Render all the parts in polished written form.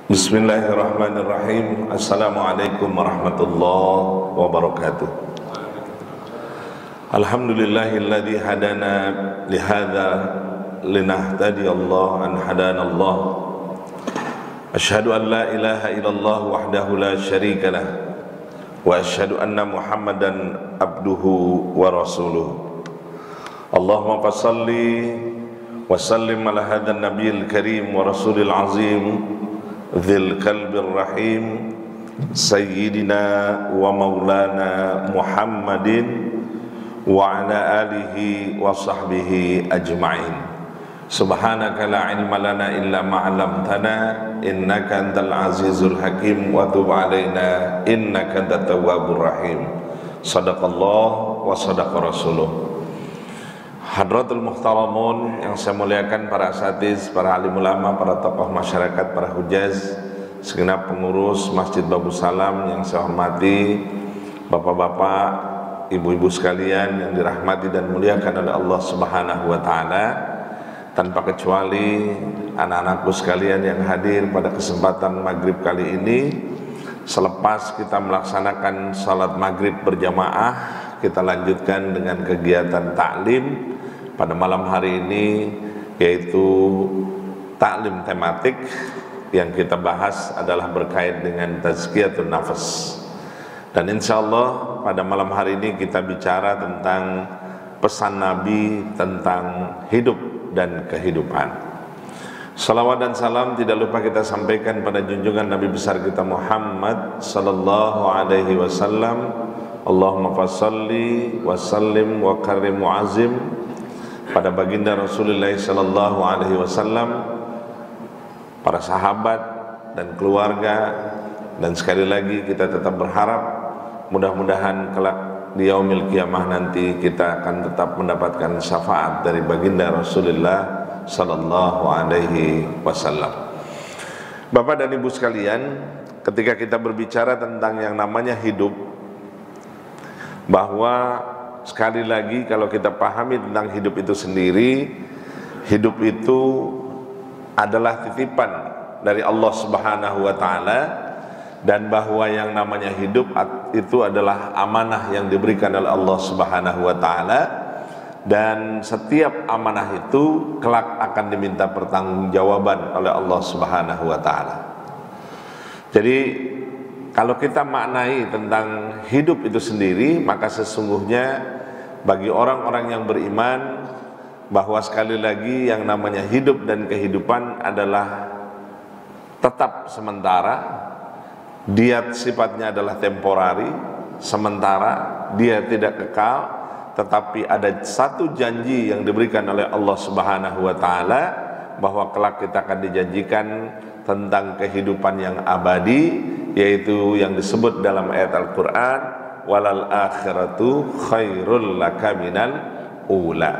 Bismillahirrahmanirrahim. Assalamualaikum warahmatullahi wabarakatuh. Alhamdulillahilladzi hadana lihadza linahtadiya Allah an hadana Allah. Asyhadu an la ilaha illallah wahdahu la syarika lah wa asyhadu anna Muhammadan abduhu wa rasuluh. Allahumma fassalli wa sallim ala hadzal nabiyil karim wa rasulil azim dzil qalbir rahim sayyidina wa maulana Muhammadin wa ala alihi wa sahbihi ajma'in. Subhanaka la ilma lana illa ma 'allamtana innaka antal azizul hakim wa tub 'alaina innaka antat tawwabur rahim. Shadaqallah wa shadaqa rasuluh. Hadratul muhtaramun yang saya muliakan, para asatiz, para alim ulama, para tokoh masyarakat, para hujaz, segenap pengurus Masjid Babu Salam yang saya hormati, bapak-bapak, ibu-ibu sekalian yang dirahmati dan muliakan oleh Allah Subhanahu wa taala, tanpa kecuali anak-anakku sekalian yang hadir pada kesempatan maghrib kali ini. Selepas kita melaksanakan salat maghrib berjamaah, kita lanjutkan dengan kegiatan taklim pada malam hari ini, yaitu taklim tematik. Yang kita bahas adalah berkait dengan tazkiyatun nafas. Dan insya Allah pada malam hari ini kita bicara tentang pesan Nabi tentang hidup dan kehidupan. Salawat dan salam tidak lupa kita sampaikan pada junjungan Nabi besar kita Muhammad sallallahu alaihi wasallam. Allahumma fassalli wa sallim wa karim mu'azim pada baginda Rasulullah sallallahu alaihi wasallam, para sahabat dan keluarga, dan sekali lagi kita tetap berharap mudah-mudahan kelak di yaumil qiyamah nanti kita akan tetap mendapatkan syafaat dari baginda Rasulullah sallallahu alaihi wasallam. Bapak dan Ibu sekalian, ketika kita berbicara tentang yang namanya hidup, bahwa sekali lagi kalau kita pahami tentang hidup itu sendiri, hidup itu adalah titipan dari Allah Subhanahu wa taala, dan bahwa yang namanya hidup itu adalah amanah yang diberikan oleh Allah Subhanahu wa taala, dan setiap amanah itu kelak akan diminta pertanggungjawaban oleh Allah Subhanahu wa taala. Jadi kalau kita maknai tentang hidup itu sendiri, maka sesungguhnya bagi orang-orang yang beriman bahwa sekali lagi yang namanya hidup dan kehidupan adalah tetap sementara. Dia sifatnya adalah temporari, sementara, dia tidak kekal, tetapi ada satu janji yang diberikan oleh Allah Subhanahu wa taala bahwa kelak kita akan dijanjikan tentang kehidupan yang abadi, yaitu yang disebut dalam ayat Al-Qur'an, walal akhiratu khairul laka minal ula,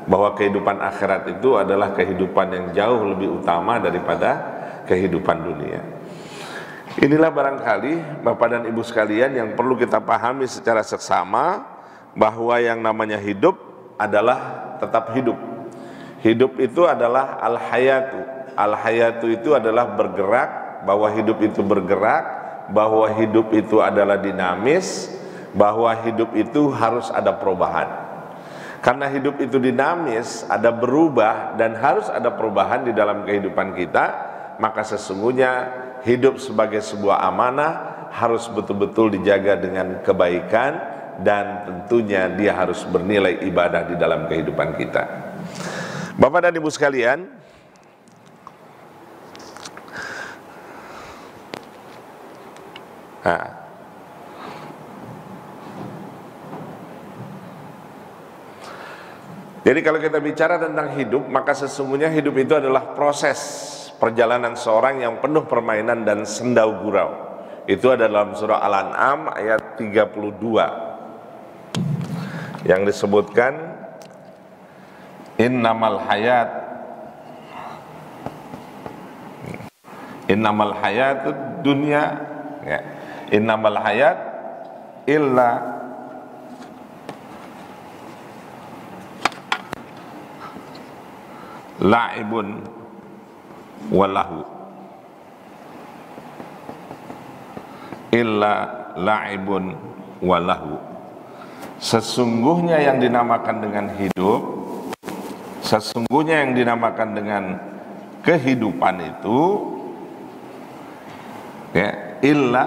bahwa kehidupan akhirat itu adalah kehidupan yang jauh lebih utama daripada kehidupan dunia. Inilah barangkali Bapak dan Ibu sekalian yang perlu kita pahami secara seksama, bahwa yang namanya hidup adalah tetap hidup. Hidup itu adalah al-hayatu. Al-hayatu itu adalah bergerak, bahwa hidup itu bergerak, bahwa hidup itu adalah dinamis, bahwa hidup itu harus ada perubahan. Karena hidup itu dinamis, ada berubah dan harus ada perubahan di dalam kehidupan kita, maka sesungguhnya hidup sebagai sebuah amanah harus betul-betul dijaga dengan kebaikan, dan tentunya dia harus bernilai ibadah di dalam kehidupan kita. Bapak dan Ibu sekalian, jadi kalau kita bicara tentang hidup, maka sesungguhnya hidup itu adalah proses perjalanan seorang yang penuh permainan dan sendau gurau. Itu ada dalam surah Al-An'am ayat 32 yang disebutkan innamal hayatud dunya, ya. Innamal hayat illa la'ibun walahu illa la'ibun walahu. Sesungguhnya yang dinamakan dengan hidup, sesungguhnya yang dinamakan dengan kehidupan itu, ya, illa,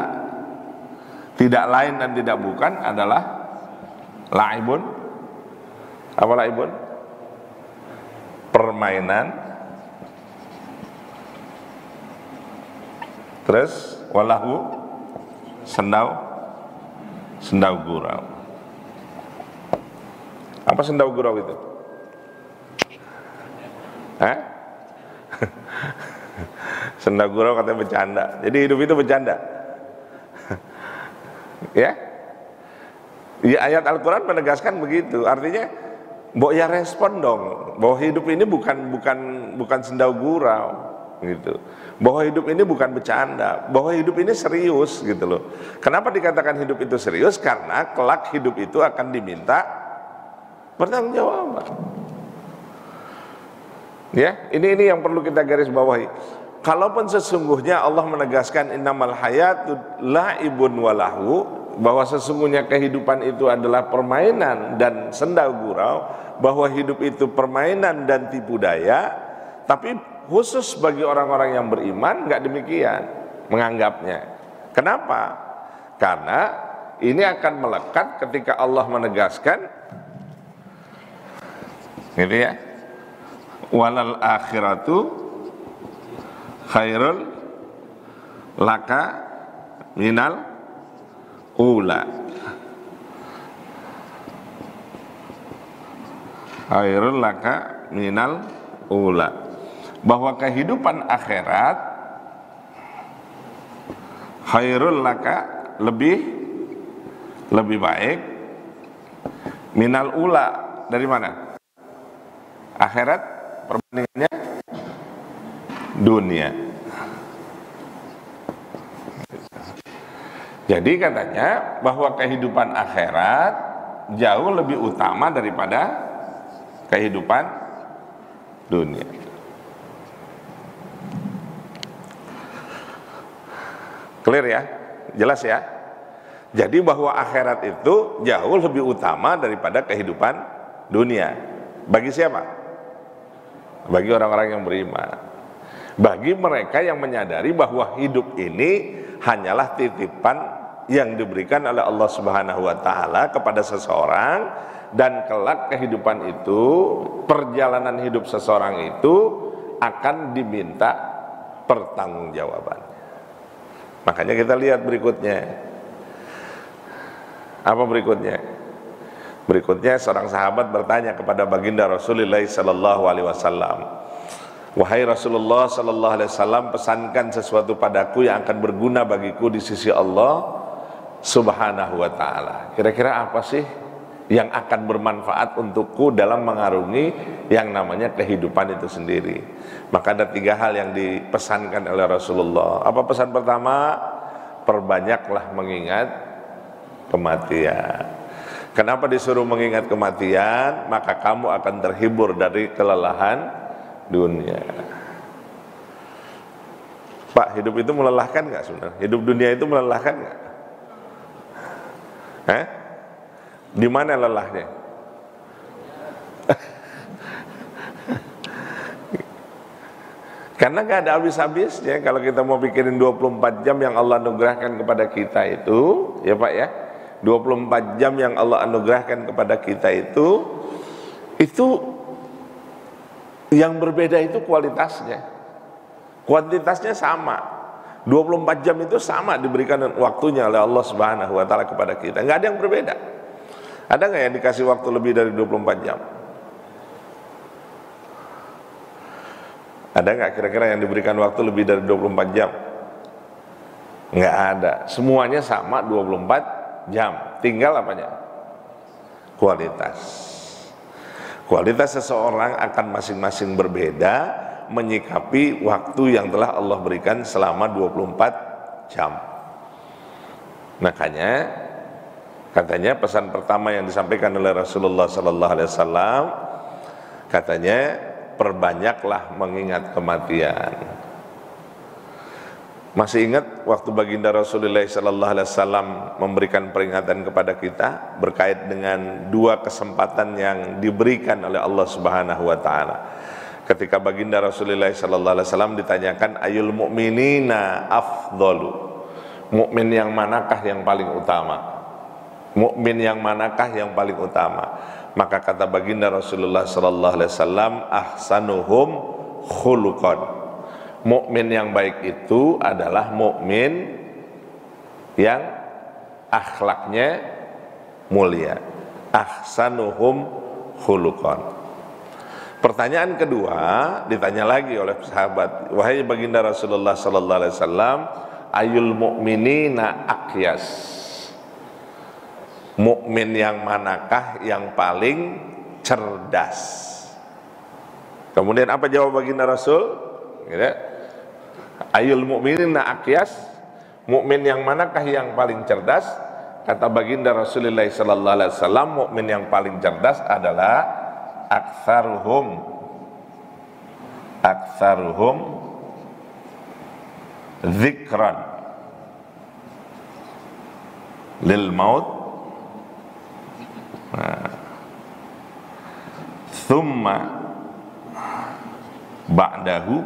tidak lain dan tidak bukan adalah la'ibun. Apa la'ibun? Permainan. Terus walahu, sendau gurau. Apa sendau gurau itu? Hah? Sendau gurau katanya bercanda. Jadi hidup itu bercanda. Ya? Ya, ayat Al-Quran menegaskan begitu. Artinya, mbok ya respon dong, bahwa hidup ini bukan sendau gurau, gitu. Bahwa hidup ini bukan bercanda, bahwa hidup ini serius, gitu loh. Kenapa dikatakan hidup itu serius? Karena kelak hidup itu akan diminta pertanggungjawaban. Ya, ini yang perlu kita garis bawahi. Kalaupun sesungguhnya Allah menegaskan innamal hayatud la'ibun walahu, bahwa sesungguhnya kehidupan itu adalah permainan dan sendau gurau, bahwa hidup itu permainan dan tipu daya, tapi khusus bagi orang-orang yang beriman nggak demikian menganggapnya. Kenapa? Karena ini akan melekat ketika Allah menegaskan, gitu ya, walal akhiratu khairul laka minal ula. Khairul laka minal ula. Bahwa kehidupan akhirat khairul laka, lebih baik minal ula. Dari mana? Akhirat perbandingannya dunia. Jadi katanya bahwa kehidupan akhirat jauh lebih utama daripada kehidupan dunia. Clear ya? Jelas ya? Jadi bahwa akhirat itu jauh lebih utama daripada kehidupan dunia. Bagi siapa? Bagi orang-orang yang beriman. Bagi mereka yang menyadari bahwa hidup ini hanyalah titipan yang diberikan oleh Allah Subhanahu wa taala kepada seseorang, dan kelak kehidupan itu, perjalanan hidup seseorang itu akan diminta pertanggungjawaban. Makanya kita lihat berikutnya. Apa berikutnya? Berikutnya seorang sahabat bertanya kepada baginda Rasulullah sallallahu alaihi wasallam, "Wahai Rasulullah sallallahu alaihi wasallam, pesankan sesuatu padaku yang akan berguna bagiku di sisi Allah Subhanahu wa taala." Kira-kira apa sih yang akan bermanfaat untukku dalam mengarungi yang namanya kehidupan itu sendiri? Maka ada 3 hal yang dipesankan oleh Rasulullah. Apa pesan pertama? Perbanyaklah mengingat kematian. Kenapa disuruh mengingat kematian? Maka kamu akan terhibur dari kelelahan dunia. Pak, hidup itu melelahkan nggak sebenarnya? Hidup dunia itu melelahkan nggak? Di mana lelahnya? Karena gak ada habis-habisnya kalau kita mau pikirin 24 jam yang Allah anugerahkan kepada kita itu, ya Pak ya, 24 jam yang Allah anugerahkan kepada kita itu yang berbeda itu kualitasnya. Kuantitasnya sama. 24 jam itu sama diberikan waktunya oleh Allah Subhanahu wa taala kepada kita. Enggak ada yang berbeda. Ada nggak yang dikasih waktu lebih dari 24 jam? Ada nggak kira-kira yang diberikan waktu lebih dari 24 jam? Nggak ada. Semuanya sama 24 jam. Tinggal apanya? Kualitas. Kualitas seseorang akan masing-masing berbeda menyikapi waktu yang telah Allah berikan selama 24 jam. Makanya katanya pesan pertama yang disampaikan oleh Rasulullah sallallahu alaihi wasallam, katanya perbanyaklah mengingat kematian. Masih ingat waktu baginda Rasulullah sallallahu alaihi wasallam memberikan peringatan kepada kita berkait dengan dua kesempatan yang diberikan oleh Allah Subhanahu wa taala. Ketika baginda Rasulullah sallallahu alaihi wasallam ditanyakan ayul mu'minina afdalu, mukmin yang manakah yang paling utama? Mukmin yang manakah yang paling utama? Maka kata baginda Rasulullah sallallahu alaihi wasallam ahsanuhum khuluqan. Mukmin yang baik itu adalah mukmin yang akhlaknya mulia. Ahsanuhum khuluqan. Pertanyaan kedua ditanya lagi oleh sahabat, wahai baginda Rasulullah sallallahu alaihi wasallam, ayul mu'minina aqyas. Mukmin yang manakah yang paling cerdas? Kemudian apa jawab baginda Rasul? Gitu. Ayul mu'minina aqyas, mukmin yang manakah yang paling cerdas? Kata baginda Rasulullah sallallahu alaihi wasallam, mukmin yang paling cerdas adalah aktsaruhum dzikran lil maut thumma ba'dahu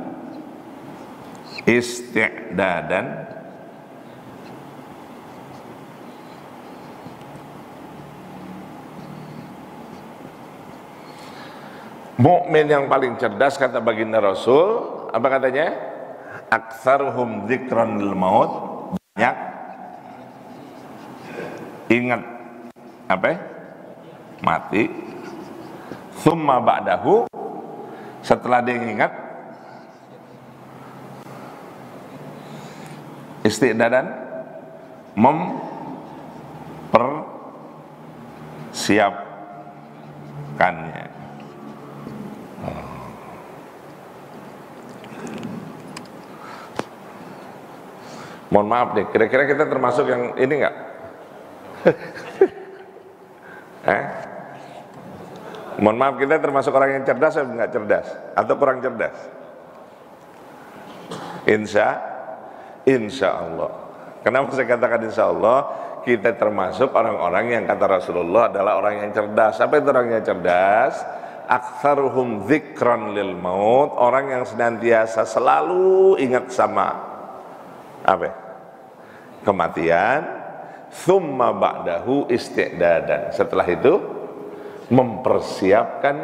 isti'dadan mukmin yang paling cerdas kata baginda Rasul, apa katanya? Aktsaruhum dzikran lil maut, banyak ingat apa? Mati. Tsumma ba'dahu, setelah dia ingat isti'dadan, mempersiapkannya. Mohon maaf nih, kira-kira kita termasuk yang ini enggak? Mohon maaf, kita termasuk orang yang cerdas atau enggak cerdas? Atau kurang cerdas? Insya Allah. Kenapa saya katakan insya Allah? Kita termasuk orang-orang yang kata Rasulullah adalah orang yang cerdas. Apa itu orang yang cerdas? Aktsaruhum dzikran lil maut, orang yang senantiasa selalu ingat sama apa? Kematian. Tsumma ba'dahu isti'dadan. Setelah itu mempersiapkan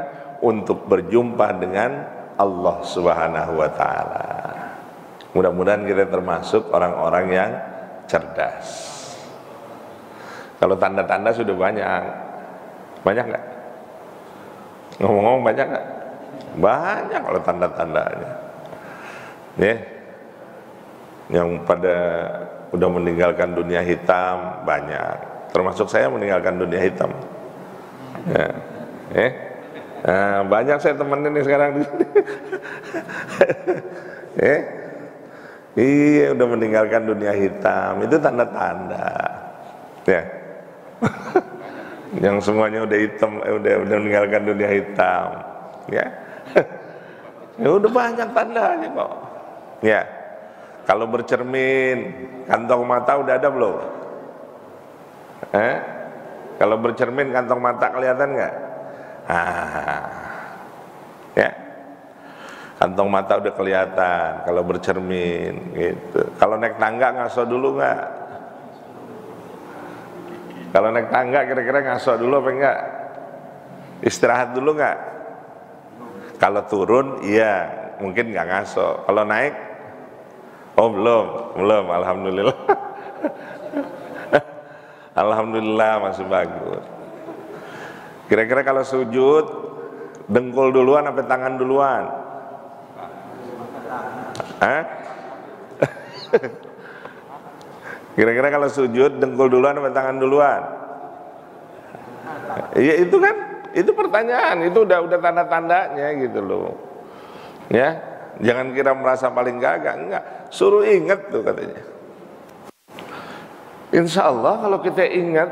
untuk berjumpa dengan Allah Subhanahu wa taala. Mudah-mudahan kita termasuk orang-orang yang cerdas. Kalau tanda-tanda sudah banyak. Banyak nggak? Ngomong-ngomong banyak nggak? Banyak kalau tanda-tandanya. Ya. Yang pada udah meninggalkan dunia hitam banyak. Termasuk saya meninggalkan dunia hitam. Ya. Nah, banyak saya temenin nih sekarang di sini. Iya, udah meninggalkan dunia hitam, itu tanda-tanda, ya. Yang semuanya udah hitam, udah meninggalkan dunia hitam, ya. Ya udah banyak tandanya kok, ya. Kalau bercermin, kantong mata udah ada belum? Kalau bercermin, kantong mata kelihatan nggak? Ya. Kantong mata udah kelihatan kalau bercermin gitu. Kalau naik tangga ngaso dulu nggak? Kalau naik tangga kira-kira ngaso dulu apa enggak? Istirahat dulu nggak? Kalau turun iya, mungkin nggak ngaso. Kalau naik, oh belum, alhamdulillah. Alhamdulillah masih bagus. Kira-kira kalau sujud, dengkul duluan apa tangan duluan? Kira-kira kalau sujud dengkul duluan atau tangan duluan? Iya itu kan, itu pertanyaan, itu udah tanda-tandanya gitu loh. Ya, jangan kira merasa paling gagah, enggak. Suruh ingat tuh katanya. Insya Allah kalau kita ingat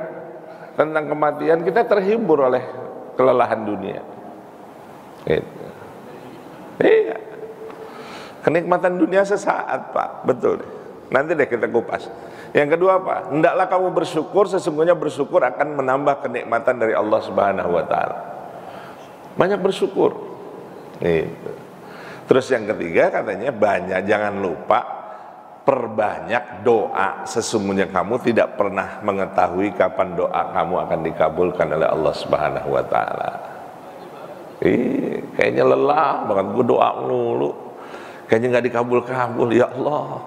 tentang kematian, kita terhibur oleh kelelahan dunia. Gitu. Iya. Kenikmatan dunia sesaat, Pak. Betul. Nanti deh kita kupas. Yang kedua apa? Hendaklah kamu bersyukur, sesungguhnya bersyukur akan menambah kenikmatan dari Allah Subhanahu wa taala. Banyak bersyukur. Gitu. Terus yang ketiga katanya jangan lupa perbanyak doa. Sesungguhnya kamu tidak pernah mengetahui kapan doa kamu akan dikabulkan oleh Allah Subhanahu wa taala. Kayaknya lelah banget gue doa mulu. Kayaknya nggak dikabul-kabul, ya Allah.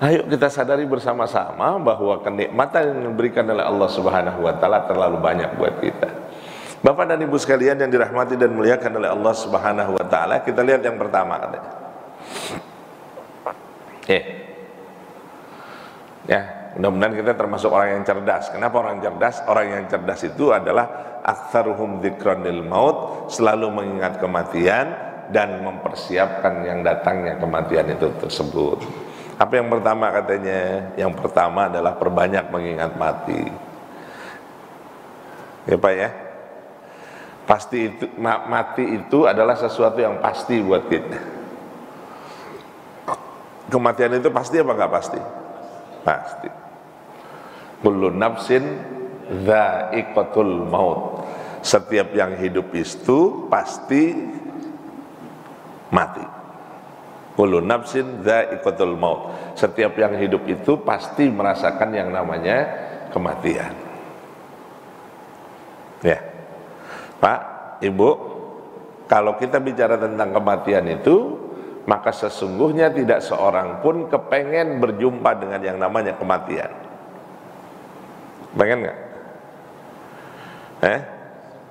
Ayo kita sadari bersama-sama bahwa kenikmatan yang diberikan oleh Allah Subhanahu wa taala terlalu banyak buat kita. Bapak dan Ibu sekalian yang dirahmati dan muliakan oleh Allah Subhanahu wa taala, kita lihat yang pertama katanya. Ya, mudah-mudahan kita termasuk orang yang cerdas. Kenapa orang cerdas? Orang yang cerdas itu adalah aktsaruhum dzikran lil maut, selalu mengingat kematian dan mempersiapkan yang datangnya kematian itu tersebut. Apa yang pertama katanya? Yang pertama adalah perbanyak mengingat mati. Ya Pak ya. Pasti itu, mati itu adalah sesuatu yang pasti buat kita. Kematian itu pasti apa enggak pasti? Pasti. Kullu nafsin dha'iqatul maut. Setiap yang hidup itu pasti mati. Kullu nafsin dha'iqatul maut. Setiap yang hidup itu pasti merasakan yang namanya kematian. Ya. Pak, Ibu, kalau kita bicara tentang kematian itu, maka sesungguhnya tidak seorang pun kepengen berjumpa dengan yang namanya kematian. Pengen nggak?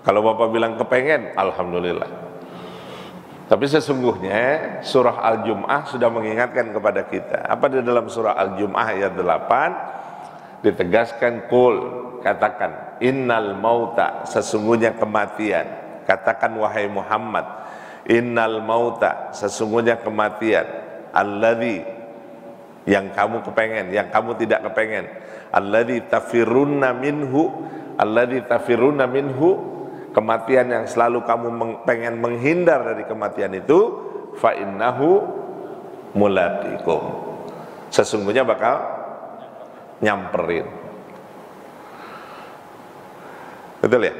Kalau Bapak bilang kepengen, alhamdulillah. Tapi sesungguhnya surah Al-Jum'ah sudah mengingatkan kepada kita. Apa di dalam surah Al-Jum'ah ayat 8? Ditegaskan kul, katakan innal mauta, sesungguhnya kematian. Katakan wahai Muhammad, innal mauta, sesungguhnya kematian, alladzi, yang kamu kepengen, yang kamu tidak kepengen, alladzi tafirunna minhu, alladzi tafirunna minhu, kematian yang selalu kamu pengen menghindar dari kematian itu, fa innahu mulaqikum, sesungguhnya bakal nyamperin. Betul ya?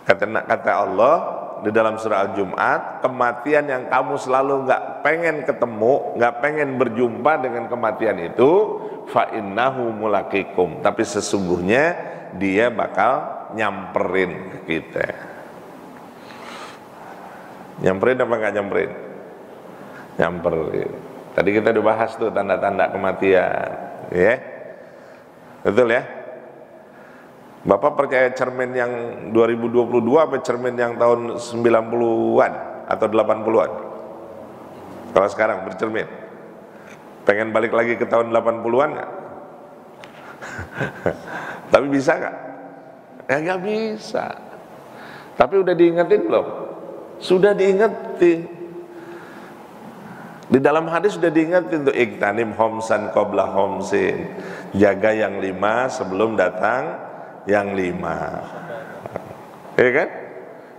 Kata Allah di dalam surah Al-Jum'at, kematian yang kamu selalu nggak pengen ketemu, nggak pengen berjumpa dengan kematian itu, fa innahu mulaqikum, tapi sesungguhnya dia bakal nyamperin ke kita. Nyamperin apa nggak nyamperin? Nyamperin. Tadi kita udah bahas tuh tanda-tanda kematian, ya. Betul ya? Bapak percaya cermin yang 2022 apa cermin yang tahun 90-an atau 80-an? Kalau sekarang bercermin, pengen balik lagi ke tahun 80-an nggak? Tapi bisa nggak? Ya nggak bisa. Tapi udah diingetin belum? Sudah diingetin. Di dalam hadis sudah diingetin tuh, iktanim homsan qabla homsin, jaga yang 5 sebelum datang yang 5. Ya kan?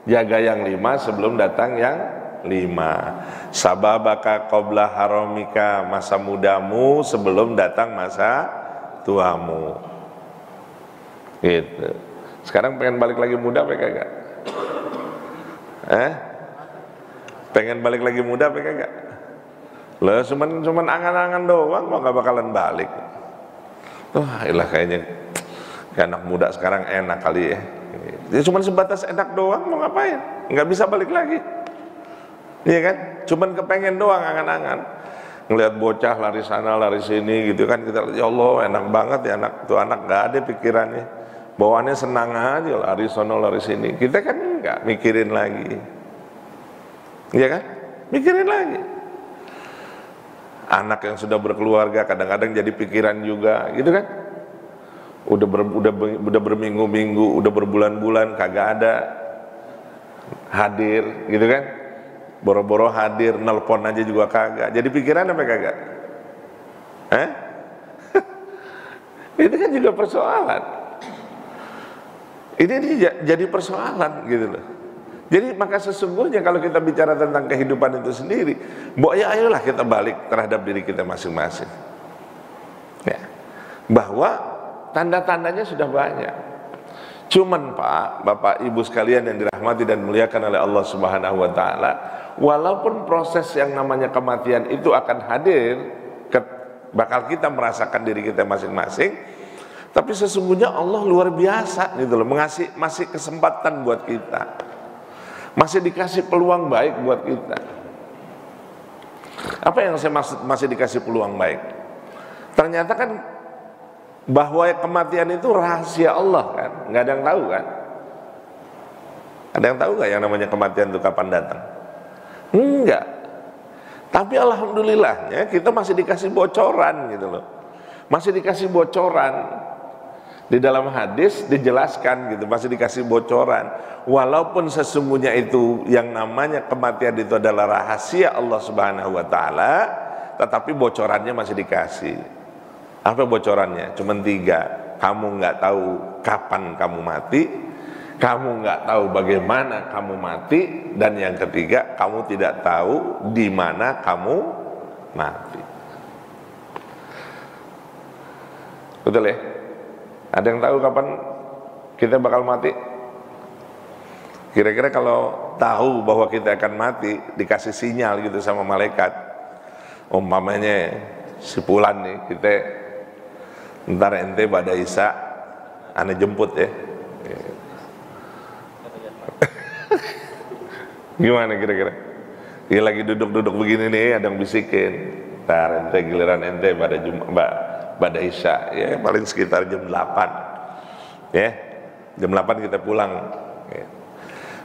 Jaga yang 5 sebelum datang yang 5. Sababaka qabla haramika, masa mudamu sebelum datang masa tuamu. Gitu. Sekarang pengen balik lagi muda apa kagak? Pengen balik lagi muda apa kagak? Lah cuman angan-angan doang, mau nggak bakalan balik. Wah, ilah kayaknya anak muda sekarang enak kali ya. Dia cuman sebatas enak doang, mau ngapain? Nggak bisa balik lagi. Iya kan? Cuman kepengen doang, angan-angan. Ngelihat bocah lari sana lari sini gitu kan, kita ya Allah enak banget ya anak tuh, anak nggak ada pikirannya. Bawaannya senang aja, lari sana lari sini. Kita kan nggak mikirin lagi. Iya kan? Mikirin lagi. Anak yang sudah berkeluarga kadang-kadang jadi pikiran juga, gitu kan? Udah berminggu-minggu, udah berbulan-bulan kagak ada hadir, gitu kan? Boro-boro hadir, nelpon aja juga kagak. Jadi pikiran apa kagak? Itu kan juga persoalan. Ini jadi persoalan gitu loh. Jadi maka sesungguhnya kalau kita bicara tentang kehidupan itu sendiri, ya ayolah kita balik terhadap diri kita masing-masing. Ya. Bahwa tanda-tandanya sudah banyak. Cuman Pak, Bapak Ibu sekalian yang dirahmati dan muliakan oleh Allah Subhanahu wa taala, walaupun proses yang namanya kematian itu akan hadir, bakal kita merasakan diri kita masing-masing, tapi sesungguhnya Allah luar biasa gitu loh, masih kesempatan buat kita. Masih dikasih peluang baik buat kita. Apa yang saya maksud masih dikasih peluang baik? Ternyata kan bahwa kematian itu rahasia Allah kan, nggak ada yang tahu kan? Ada yang tahu nggak yang namanya kematian itu kapan datang? Enggak. Tapi alhamdulillahnya kita masih dikasih bocoran gitu loh. Masih dikasih bocoran. Di dalam hadis dijelaskan gitu, masih dikasih bocoran. Walaupun sesungguhnya itu yang namanya kematian itu adalah rahasia Allah Subhanahu wa taala, tetapi bocorannya masih dikasih. Apa bocorannya? Cuman 3. Kamu nggak tahu kapan kamu mati, kamu nggak tahu bagaimana kamu mati, dan yang ketiga, kamu tidak tahu di mana kamu mati. Betul ya? Ada yang tahu kapan kita bakal mati? Kira-kira kalau tahu bahwa kita akan mati, dikasih sinyal gitu sama malaikat, umpamanya si Fulan nih, kita ntar ente pada Isya ane jemput ya. Gimana kira-kira? Dia lagi duduk-duduk begini nih, ada yang bisikin, ntar ente giliran ente pada Isya, ya paling sekitar jam 8 ya, jam 8 kita pulang ya.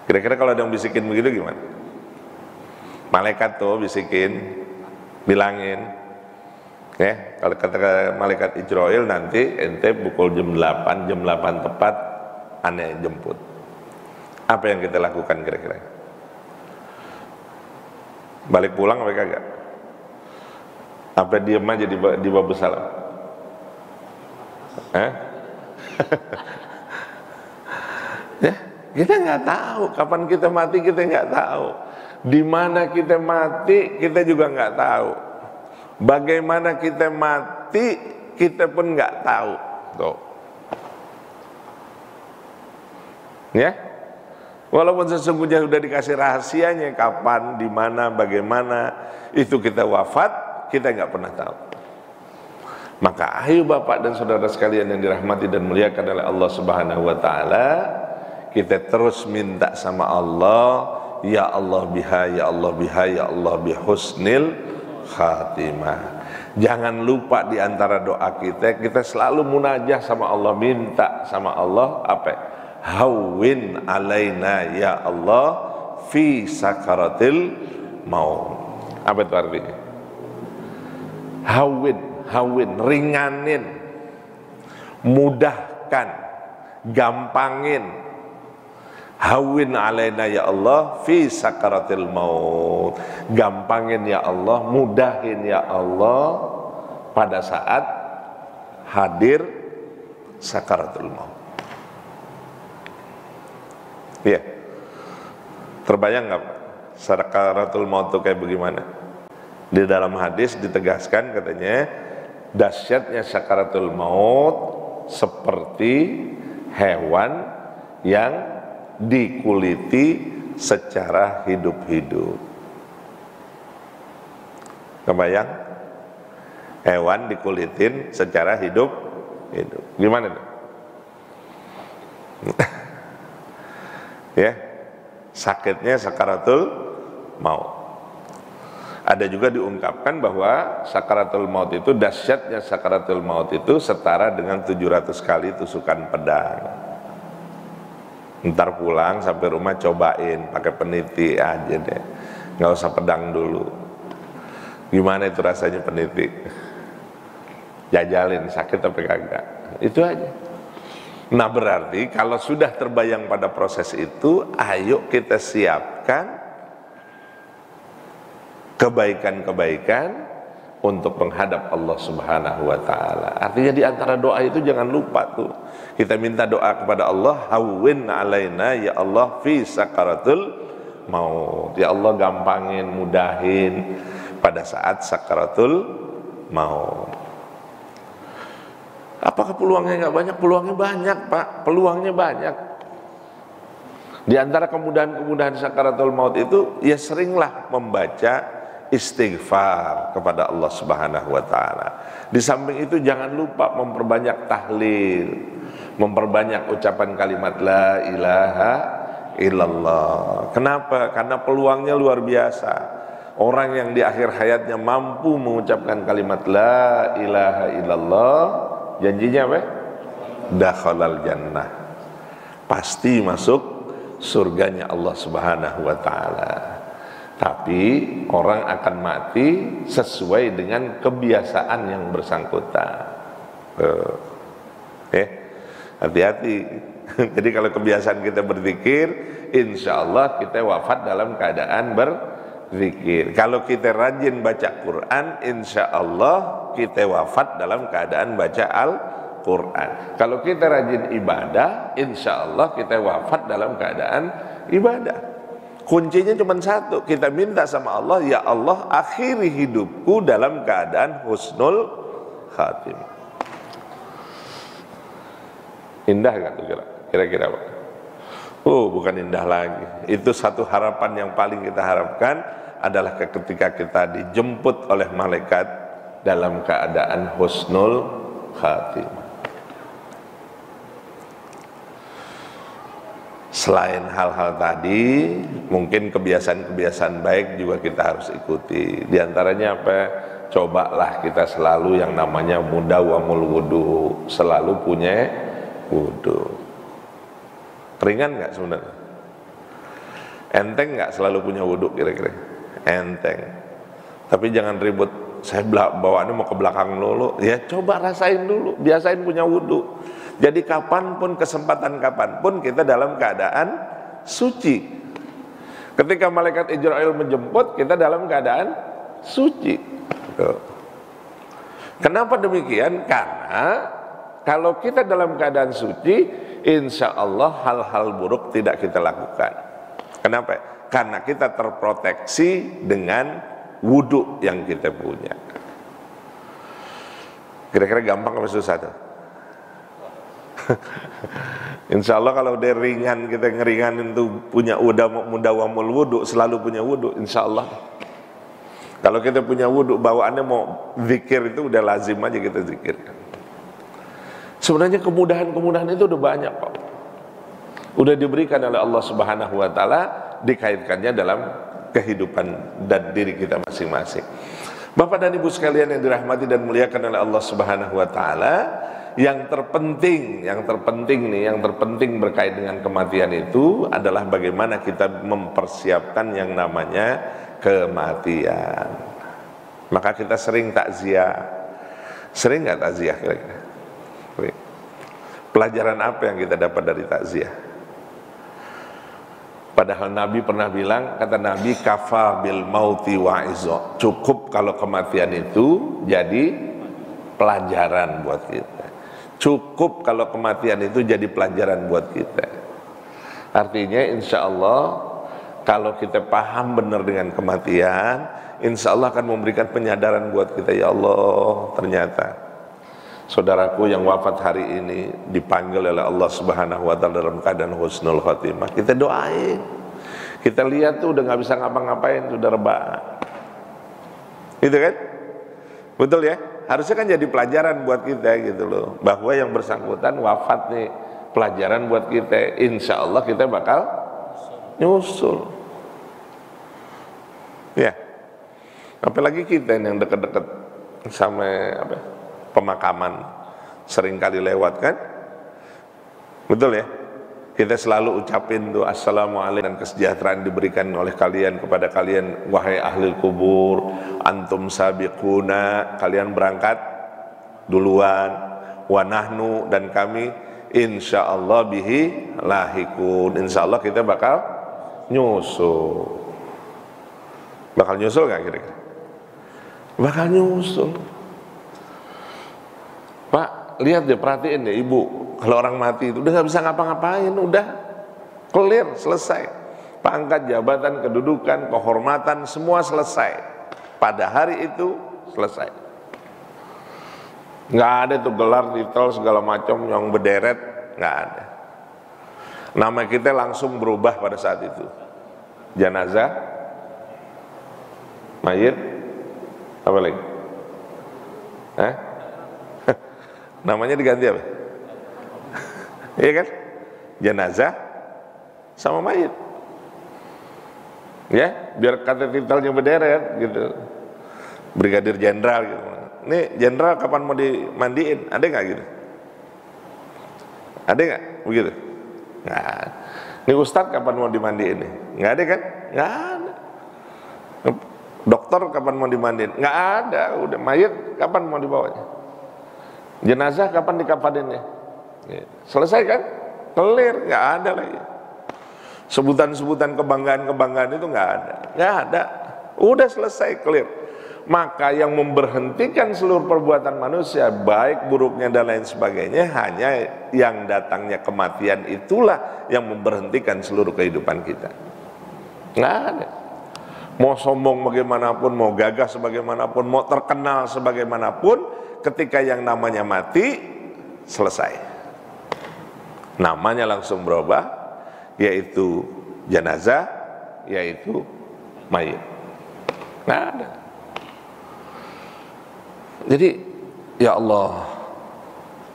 Kira-kira kalau ada yang bisikin begitu gimana? Malaikat tuh bisikin, bilangin ya, kalau kata malaikat Ijrail nanti ente pukul jam 8 tepat aneh jemput. Apa yang kita lakukan kira-kira? Balik pulang apa kagak? Apa diem aja di bab salam? Ya, kita nggak tahu kapan kita mati, kita nggak tahu di mana kita mati, kita juga nggak tahu bagaimana kita mati, kita pun nggak tahu tuh ya. Walaupun sesungguhnya sudah dikasih rahasianya kapan, di mana, bagaimana itu kita wafat, kita nggak pernah tahu. Maka ayo Bapak dan saudara sekalian yang dirahmati dan muliakan oleh Allah Subhanahu wa taala, kita terus minta sama Allah, ya Allah biha, ya Allah biha, ya Allah bihusnil khatimah. Jangan lupa di antara doa kita selalu munajah sama Allah, minta sama Allah apa? Hawwin alaina ya Allah fi sakaratil maut. Apa itu artinya? Hawin, ringanin, mudahkan, gampangin. Hawin alaina ya Allah fi sakaratil maut. Gampangin ya Allah, mudahin ya Allah pada saat hadir sakaratul maut. Iya. Terbayang nggak sakaratul maut itu kayak bagaimana? Di dalam hadis ditegaskan katanya, dahsyatnya sakaratul maut seperti hewan yang dikuliti secara hidup-hidup. Kebayang? Hewan dikulitin secara hidup-hidup. Gimana tuh? Ya, sakitnya sakaratul maut. Ada juga diungkapkan bahwa sakaratul maut itu, dahsyatnya sakaratul maut itu setara dengan 700 kali tusukan pedang. Ntar pulang sampai rumah cobain pakai peniti aja deh, nggak usah pedang dulu. Gimana itu rasanya peniti? Jajalin sakit apa kagak? Itu aja. Nah berarti kalau sudah terbayang pada proses itu, ayo kita siapkan kebaikan-kebaikan untuk menghadap Allah Subhanahu wa taala. Artinya di antara doa itu jangan lupa tuh. Kita minta doa kepada Allah, hawwin alaina ya Allah fi sakaratul maut. Ya Allah gampangin, mudahin pada saat sakaratul maut. Apakah peluangnya nggak banyak? Peluangnya banyak, Pak. Peluangnya banyak. Di antara kemudahan-kemudahan sakaratul maut itu, ya seringlah membaca istighfar kepada Allah Subhanahu wa taala. Di samping itu jangan lupa memperbanyak tahlil, memperbanyak ucapan kalimat la ilaha illallah. Kenapa? Karena peluangnya luar biasa. Orang yang di akhir hayatnya mampu mengucapkan kalimat la ilaha illallah, janjinya apa? Dakhalal jannah. Pasti masuk surganya Allah Subhanahu wa taala. Tapi orang akan mati sesuai dengan kebiasaan yang bersangkutan. Hati-hati. Jadi kalau kebiasaan kita berzikir, insya Allah kita wafat dalam keadaan berzikir. Kalau kita rajin baca Quran, insya Allah kita wafat dalam keadaan baca Al-Quran. Kalau kita rajin ibadah, insya Allah kita wafat dalam keadaan ibadah. Kuncinya cuma satu, kita minta sama Allah, ya Allah akhiri hidupku dalam keadaan husnul khatimah. Indah gak tuh kira-kira Pak? Bukan indah lagi. Itu satu harapan yang paling kita harapkan adalah ketika kita dijemput oleh malaikat dalam keadaan husnul khatimah. Selain hal-hal tadi, mungkin kebiasaan-kebiasaan baik juga kita harus ikuti. Di antaranya apa? Cobalah kita selalu yang namanya mudawamul wudu, selalu punya wudu. Ringan nggak sebenarnya? Enteng nggak selalu punya wudu kira-kira? Enteng. Tapi jangan ribut. Saya bawaannya mau ke belakang dulu. Ya coba rasain dulu, biasain punya wudu. Jadi kapanpun, kesempatan kapanpun kita dalam keadaan suci. Ketika malaikat Israel menjemput, kita dalam keadaan suci. Kenapa demikian? Karena kalau kita dalam keadaan suci, insya Allah hal-hal buruk tidak kita lakukan. Kenapa? Karena kita terproteksi dengan wudhu yang kita punya. Kira-kira gampang apa susah tuh? Insya Allah kalau udah ringan, kita ngeringanin tuh punya mudawamul wudu, selalu punya wudu, insya Allah. Kalau kita punya wudu, bawaannya mau zikir itu udah lazim aja kita zikirkan. Sebenarnya kemudahan-kemudahan itu udah banyak kok. Udah diberikan oleh Allah Subhanahu wa taala, dikaitkannya dalam kehidupan dan diri kita masing-masing. Bapak dan Ibu sekalian yang dirahmati dan muliakan oleh Allah Subhanahu wa taala, yang terpenting berkait dengan kematian itu adalah bagaimana kita mempersiapkan yang namanya kematian. Maka kita sering takziah. Sering nggak takziah kira-kira? Pelajaran apa yang kita dapat dari takziah? Padahal Nabi pernah bilang, kata Nabi, kafa bil mauti wa'izo. Cukup kalau kematian itu jadi pelajaran buat kita. Cukup kalau kematian itu jadi pelajaran buat kita. Artinya insya Allah kalau kita paham benar dengan kematian, insya Allah akan memberikan penyadaran buat kita. Ya Allah, ternyata saudaraku yang wafat hari ini dipanggil oleh Allah Subhanahu wa taala dalam keadaan husnul khatimah. Kita doain. Kita lihat tuh udah nggak bisa ngapa-ngapain, sudah rebah. Gitu kan? Betul ya? Harusnya kan jadi pelajaran buat kita gitu loh, bahwa yang bersangkutan wafat nih, pelajaran buat kita. Insya Allah kita bakal nyusul. Ya, apalagi kita yang dekat-dekat sama pemakaman, sering kali lewat kan, betul ya? Kita selalu ucapin tuh assalamualaikum dan kesejahteraan diberikan oleh kalian kepada kalian, wahai ahli kubur, antum sabiquna, kalian berangkat duluan, wa nahnu, dan kami insyaallah bihi lahikun, insyaallah kita bakal nyusul. Bakal nyusul gak kira-kira? bakal nyusul. Pak, lihat deh, perhatiin deh ibu, kalau orang mati itu udah nggak bisa ngapa-ngapain, udah clear, selesai. Pangkat, jabatan, kedudukan, kehormatan, semua selesai. Pada hari itu selesai. Nggak ada tuh gelar, titel, segala macam yang berderet, nggak ada. Nama kita langsung berubah pada saat itu. Jenazah, mayit, apa lagi? Namanya diganti apa? Iya kan? Jenazah sama mayit. Ya, biar kata titelnya berderet gitu. Brigadir Jenderal gitu. Ini jenderal kapan mau dimandiin? Ada nggak gitu? Ada nggak begitu? Nggak. Ini Ustadz kapan mau dimandiin nih? Nggak ada kan? Nggak ada. Dokter kapan mau dimandiin? Nggak ada. Udah mayit kapan mau dibawanya? Jenazah kapan dikafaninnya? Selesai kan? Clear, nggak ada lagi. Sebutan-sebutan kebanggaan-kebanggaan itu nggak ada. Nggak ada. Udah selesai, clear. Maka yang memberhentikan seluruh perbuatan manusia, baik buruknya dan lain sebagainya, hanya yang datangnya kematian itulah yang memberhentikan seluruh kehidupan kita. Nggak ada. Mau sombong bagaimanapun, mau gagah sebagaimanapun, mau terkenal sebagaimanapun, ketika yang namanya mati, selesai. Namanya langsung berubah, yaitu jenazah, yaitu mayit. Nggak ada. Jadi ya Allah,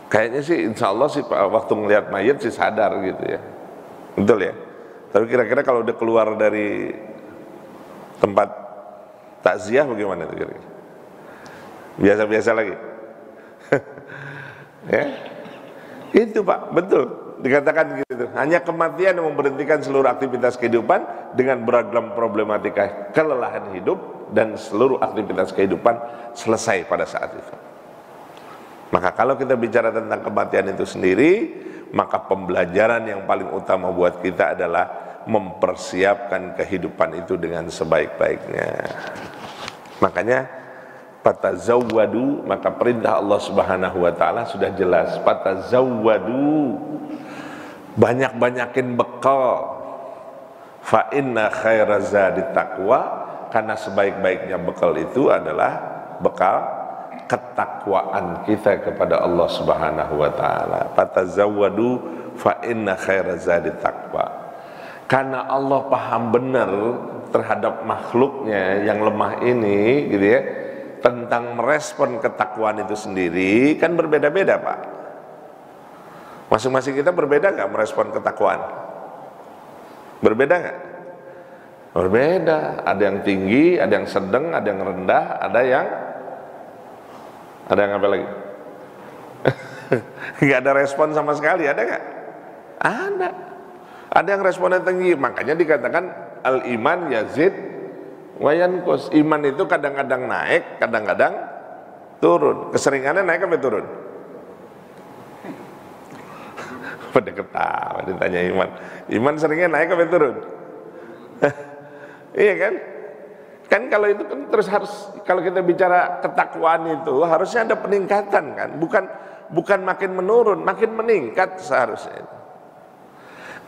kayaknya sih insya Allah sih waktu ngelihat mayit sih sadar gitu ya, betul ya. Tapi kira-kira kalau udah keluar dari tempat takziah bagaimana itu kira-kira? Biasa-biasa lagi. Ya, itu Pak, betul dikatakan gitu. Hanya kematian yang memberhentikan seluruh aktivitas kehidupan dengan beragam problematika kelelahan hidup, dan seluruh aktivitas kehidupan selesai pada saat itu. Maka kalau kita bicara tentang kematian itu sendiri, maka pembelajaran yang paling utama buat kita adalah mempersiapkan kehidupan itu dengan sebaik-baiknya. Makanya fatazawwadu, maka perintah Allah Subhanahu wa taala sudah jelas, fatazawwadu, banyak-banyakin bekal. Fa inna khairaz zadi taqwa, karena sebaik-baiknya bekal itu adalah bekal ketakwaan kita kepada Allah Subhanahu wa taala. Fatazawwadu fa inna khairaz zadi taqwa. Karena Allah paham benar terhadap makhluknya yang lemah ini gitu ya, tentang merespon ketakwaan itu sendiri kan berbeda-beda Pak. Masing-masing kita berbeda nggak merespon ketakwaan? Berbeda nggak? Berbeda. Ada yang tinggi, ada yang sedang, ada yang rendah, ada yang apa lagi? Nggak ada respon sama sekali, ada nggak? Ada. Ada yang responnya tinggi, makanya dikatakan al-iman yazid wa yanqus. Iman itu kadang-kadang naik, kadang-kadang turun. Keseringannya naik apa turun? Pada ketawa ditanya iman. Iman seringnya naik apa turun? Iya kan? Kan kalau itu kan terus harus, kalau kita bicara ketakwaan itu harusnya ada peningkatan kan, bukan makin menurun, makin meningkat seharusnya.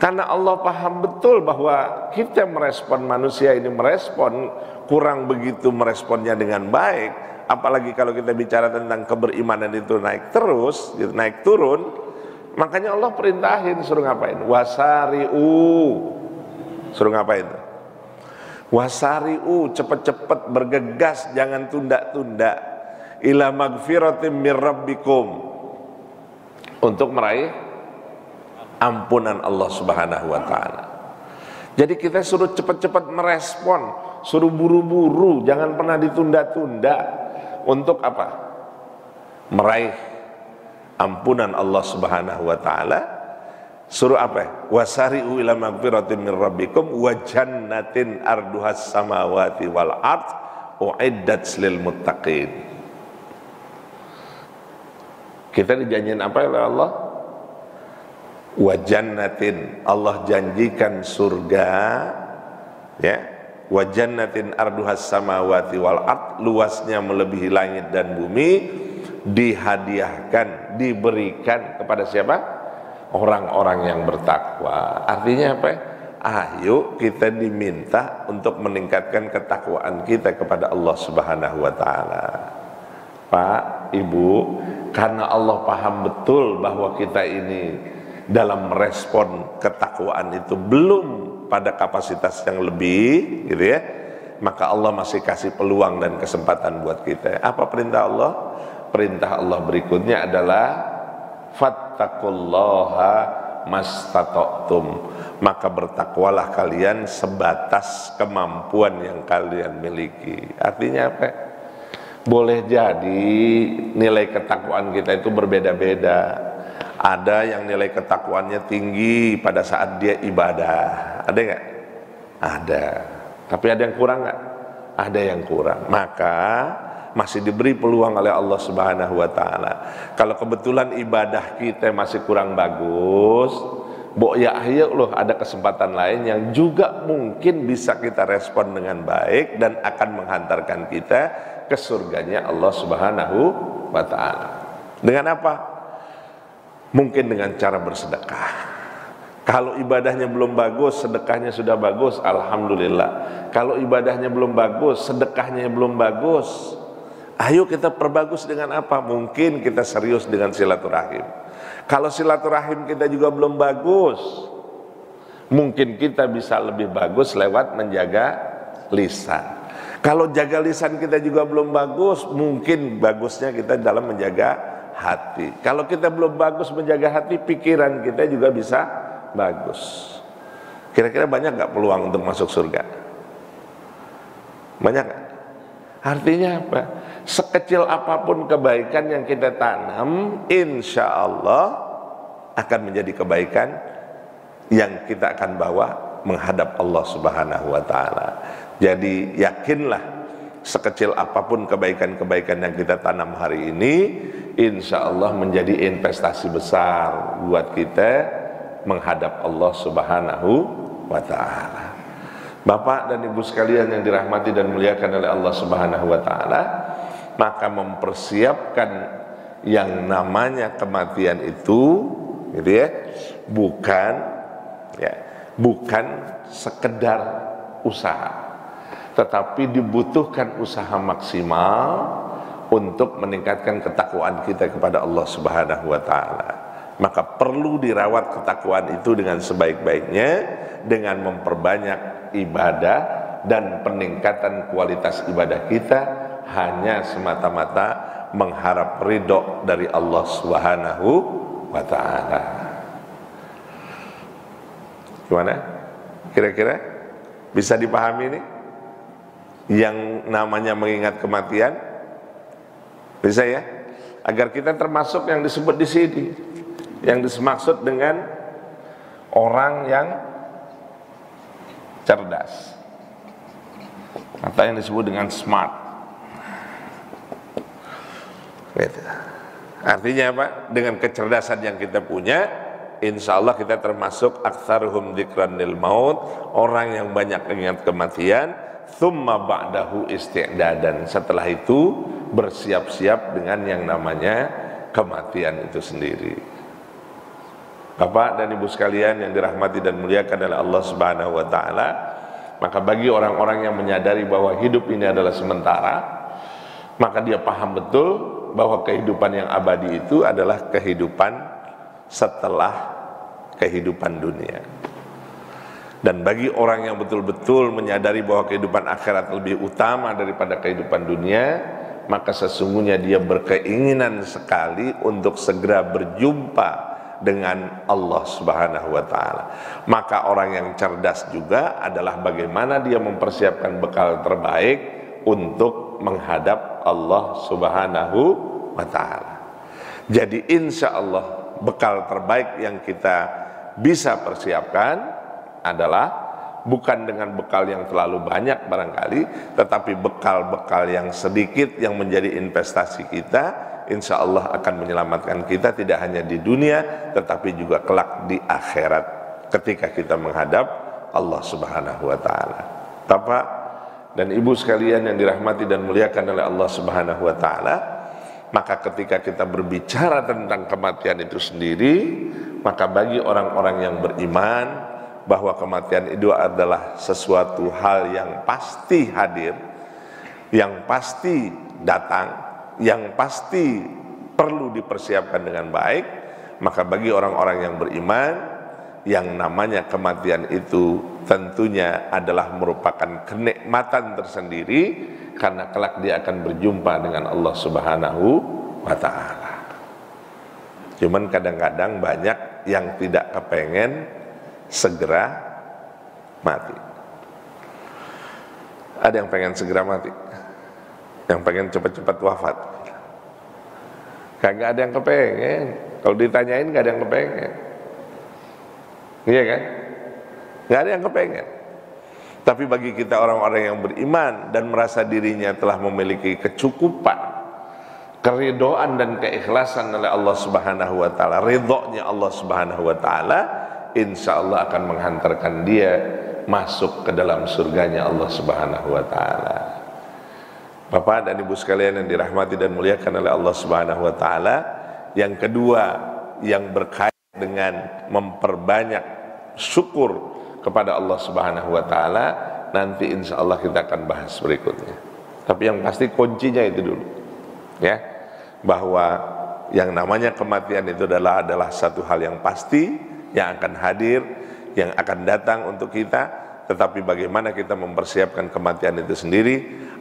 Karena Allah paham betul bahwa kita merespon, manusia ini merespon kurang begitu meresponnya dengan baik, apalagi kalau kita bicara tentang keberimanan itu naik terus, gitu, naik turun. Makanya Allah perintahin suruh ngapain? Wasari'u, suruh ngapain? Wasari'u, cepet-cepet bergegas, jangan tunda-tunda. Ila magfiratim mir rabbikum, untuk meraih ampunan Allah Subhanahu wa taala. Jadi kita suruh cepat-cepat merespon, suruh buru-buru, jangan pernah ditunda-tunda. Untuk apa? Meraih ampunan Allah Subhanahu wa taala. Suruh apa? Wasari'u ila magfiratin min rabbikum wa jannatin arduhas samawati wal ard uiddat lil muttaqin. Kita dijanjiin apa oleh Allah? Wa jannatin, Allah janjikan surga, ya, wa jannatin arduhas samawati wal ard, luasnya melebihi langit dan bumi, dihadiahkan, diberikan kepada siapa? Orang-orang yang bertakwa. Artinya apa? Ayo kita diminta untuk meningkatkan ketakwaan kita kepada Allah Subhanahu wa taala. Pak, Ibu, karena Allah paham betul bahwa kita ini dalam merespon ketakwaan itu belum pada kapasitas yang lebih, gitu ya, maka Allah masih kasih peluang dan kesempatan buat kita. Apa perintah Allah? Perintah Allah berikutnya adalah fattaqullaha mastata'tum, maka bertakwalah kalian sebatas kemampuan yang kalian miliki. Artinya apa? Boleh jadi nilai ketakwaan kita itu berbeda-beda. Ada yang nilai ketakwaannya tinggi pada saat dia ibadah, ada nggak? Ada. Tapi ada yang kurang nggak? Ada yang kurang. Maka masih diberi peluang oleh Allah Subhanahu wa taala. Kalau kebetulan ibadah kita masih kurang bagus, ayo loh, ada kesempatan lain yang juga mungkin bisa kita respon dengan baik dan akan menghantarkan kita ke surganya Allah Subhanahu wa taala. Dengan apa? Mungkin dengan cara bersedekah. Kalau ibadahnya belum bagus, sedekahnya sudah bagus, alhamdulillah. Kalau ibadahnya belum bagus, sedekahnya belum bagus, ayo kita perbagus dengan apa? Mungkin kita serius dengan silaturahim. Kalau silaturahim kita juga belum bagus, mungkin kita bisa lebih bagus lewat menjaga lisan. Kalau jaga lisan kita juga belum bagus, mungkin bagusnya kita dalam menjaga hati. Kalau kita belum bagus menjaga hati, pikiran kita juga bisa bagus. Kira-kira banyak gak peluang untuk masuk surga? Banyak gak? Artinya apa? Sekecil apapun kebaikan yang kita tanam, insya Allah akan menjadi kebaikan yang kita akan bawa menghadap Allah Subhanahu wa taala. Jadi yakinlah, sekecil apapun kebaikan-kebaikan yang kita tanam hari ini, insya Allah menjadi investasi besar buat kita menghadap Allah Subhanahu wa ta'ala. Bapak dan Ibu sekalian yang dirahmati dan muliakan oleh Allah Subhanahu wa ta'ala, maka mempersiapkan yang namanya kematian itu, gitu ya, bukan sekedar usaha, tetapi dibutuhkan usaha maksimal untuk meningkatkan ketakwaan kita kepada Allah Subhanahu wa taala. Maka perlu dirawat ketakwaan itu dengan sebaik-baiknya, dengan memperbanyak ibadah dan peningkatan kualitas ibadah kita hanya semata-mata mengharap ridho dari Allah Subhanahu wa taala. Gimana? Kira-kira bisa dipahami ini? Yang namanya mengingat kematian, bisa ya? Agar kita termasuk yang disebut di sini, yang dimaksud dengan orang yang cerdas, atau yang disebut dengan smart. Gitu. Artinya apa? Dengan kecerdasan yang kita punya, insya Allah kita termasuk aktsaruhum dzikran lil maut, orang yang banyak ingat kematian. Tsumma ba'dahu isti'dadan, setelah itu bersiap-siap dengan yang namanya kematian itu sendiri. Bapak dan Ibu sekalian yang dirahmati dan muliakan oleh Allah Subhanahu wa taala, maka bagi orang-orang yang menyadari bahwa hidup ini adalah sementara, maka dia paham betul bahwa kehidupan yang abadi itu adalah kehidupan setelah kehidupan dunia. Dan bagi orang yang betul-betul menyadari bahwa kehidupan akhirat lebih utama daripada kehidupan dunia, maka sesungguhnya dia berkeinginan sekali untuk segera berjumpa dengan Allah Subhanahu wa taala. Maka orang yang cerdas juga adalah bagaimana dia mempersiapkan bekal terbaik untuk menghadap Allah Subhanahu wa taala. Jadi insya Allah bekal terbaik yang kita bisa persiapkan adalah bukan dengan bekal yang terlalu banyak barangkali, tetapi bekal-bekal yang sedikit yang menjadi investasi kita, insya Allah akan menyelamatkan kita tidak hanya di dunia tetapi juga kelak di akhirat ketika kita menghadap Allah Subhanahu wa taala. Bapak dan ibu sekalian yang dirahmati dan muliakan oleh Allah Subhanahu wa taala, maka ketika kita berbicara tentang kematian itu sendiri, maka bagi orang-orang yang beriman bahwa kematian itu adalah sesuatu hal yang pasti hadir, yang pasti datang, yang pasti perlu dipersiapkan dengan baik, maka bagi orang-orang yang beriman, yang namanya kematian itu tentunya adalah merupakan kenikmatan tersendiri, karena kelak dia akan berjumpa dengan Allah Subhanahu wa ta'ala. Cuman kadang-kadang banyak yang tidak kepengen segera mati. Ada yang pengen segera mati, yang pengen cepat-cepat wafat. Kagak ada yang kepengen. Kalau ditanyain gak ada yang kepengen. Iya kan? Gak ada yang kepengen. Tapi bagi kita orang-orang yang beriman dan merasa dirinya telah memiliki kecukupan, keridhaan dan keikhlasan oleh Allah Subhanahu wa taala, ridhonya Allah Subhanahu wa taala, insya Allah akan menghantarkan dia masuk ke dalam surganya Allah Subhanahu wa taala. Bapak dan Ibu sekalian yang dirahmati dan muliakan oleh Allah Subhanahu wa taala, yang kedua yang berkait dengan memperbanyak syukur kepada Allah Subhanahu wa taala, nanti insya Allah kita akan bahas berikutnya. Tapi yang pasti kuncinya itu dulu, ya, bahwa yang namanya kematian itu adalah satu hal yang pasti, yang akan hadir, yang akan datang untuk kita. Tetapi bagaimana kita mempersiapkan kematian itu sendiri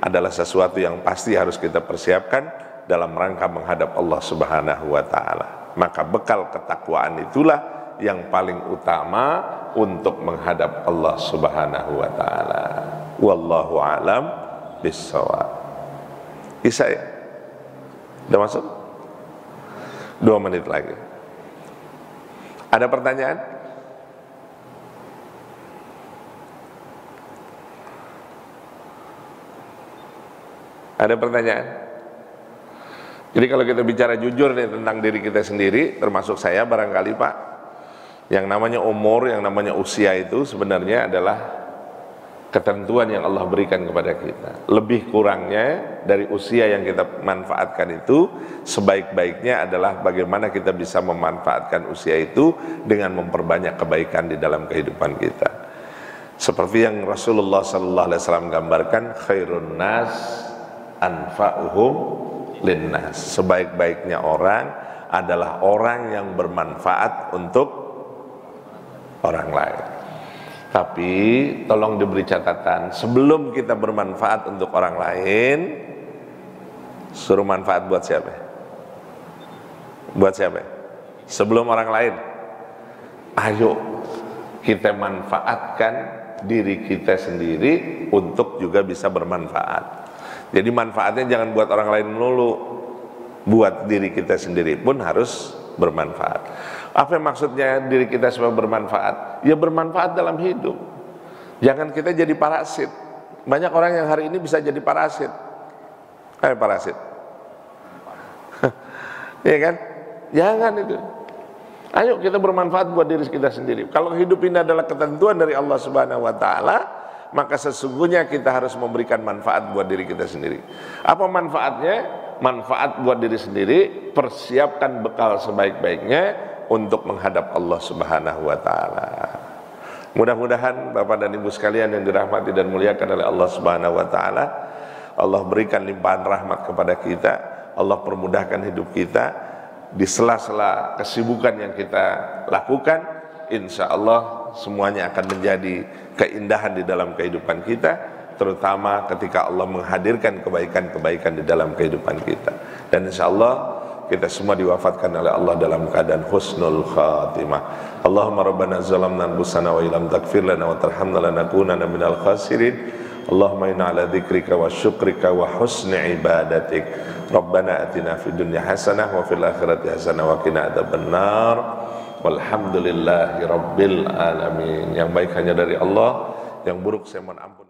adalah sesuatu yang pasti harus kita persiapkan dalam rangka menghadap Allah Subhanahu wa taala. Maka bekal ketakwaan itulah yang paling utama untuk menghadap Allah Subhanahu wa taala. Wallahu alam bissawab. Isa ya? Udah masuk? 2 menit lagi. Ada pertanyaan? Ada pertanyaan? Jadi kalau kita bicara jujur nih tentang diri kita sendiri, termasuk saya barangkali Pak, yang namanya umur, yang namanya usia itu sebenarnya adalah ketentuan yang Allah berikan kepada kita. Lebih kurangnya dari usia yang kita manfaatkan itu, sebaik-baiknya adalah bagaimana kita bisa memanfaatkan usia itu dengan memperbanyak kebaikan di dalam kehidupan kita. Seperti yang Rasulullah SAW gambarkan, khairun nas anfa'uhum linnas. Sebaik-baiknya orang adalah orang yang bermanfaat untuk orang lain. Tapi tolong diberi catatan, sebelum kita bermanfaat untuk orang lain, suruh manfaat buat siapa? Buat siapa? Sebelum orang lain, ayo kita manfaatkan diri kita sendiri untuk juga bisa bermanfaat. Jadi manfaatnya jangan buat orang lain melulu, buat diri kita sendiri pun harus bermanfaat. Apa maksudnya diri kita supaya bermanfaat? Ya bermanfaat dalam hidup. Jangan kita jadi parasit. Banyak orang yang hari ini bisa jadi parasit. Parasit. Iya kan? Jangan itu. Ayo kita bermanfaat buat diri kita sendiri. Kalau hidup ini adalah ketentuan dari Allah Subhanahu wa taala, maka sesungguhnya kita harus memberikan manfaat buat diri kita sendiri. Apa manfaatnya? Manfaat buat diri sendiri, persiapkan bekal sebaik-baiknya untuk menghadap Allah Subhanahu wa taala. Mudah-mudahan Bapak dan Ibu sekalian yang dirahmati dan muliakan oleh Allah Subhanahu wa taala, Allah berikan limpahan rahmat kepada kita, Allah permudahkan hidup kita di sela-sela kesibukan yang kita lakukan. Insya Allah semuanya akan menjadi keindahan di dalam kehidupan kita, terutama ketika Allah menghadirkan kebaikan-kebaikan di dalam kehidupan kita. Dan insya Allah kita semua diwafatkan oleh Allah dalam keadaan husnul khatimah. Allahumma rabbana zalamna anfusana wa illam taghfir lana wa tarhamna lanakunanna minal khasirin. Allahumma inna ala dzikrika wa syukrika wa husni ibadatik. Rabbana atina fid dunya hasanah wa fil akhirati hasanah wa qina adzabannar. Walhamdulillahi rabbil alamin. Yang baik hanya dari Allah, yang buruk saya mohon ampun.